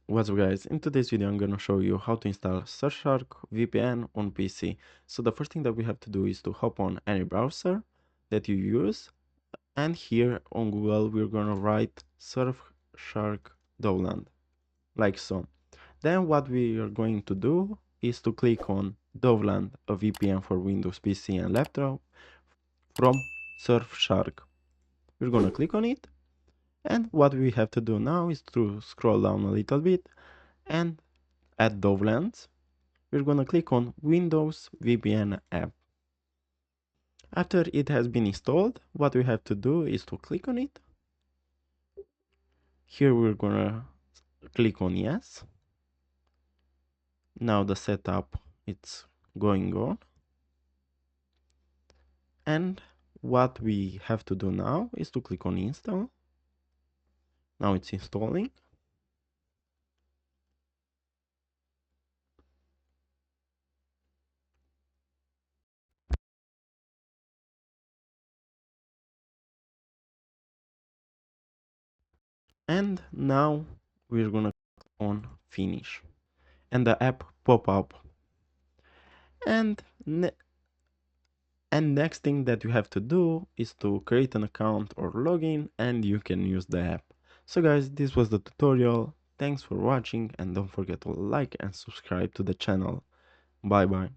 What's up guys, in today's video I'm gonna show you how to install Surfshark VPN on PC. So the first thing that we have to do is to hop on any browser that you use, and here on Google we're gonna write Surfshark Dowland, like so. Then what we are going to do is to click on Dowland, a VPN for Windows PC and laptop from Surfshark. We're gonna click on it, and what we have to do now is to scroll down a little bit, and at Dowland we're gonna click on Windows VPN app. After it has been installed, what we have to do is to click on it. Here we're gonna click on yes. Now the setup it's going on. And what we have to do now is to click on install. Now it's installing. And now we're gonna click on finish. And the app pop up. And next thing that you have to do is to create an account or login, and you can use the app. So guys, this was the tutorial. Thanks for watching, and don't forget to like and subscribe to the channel. Bye bye.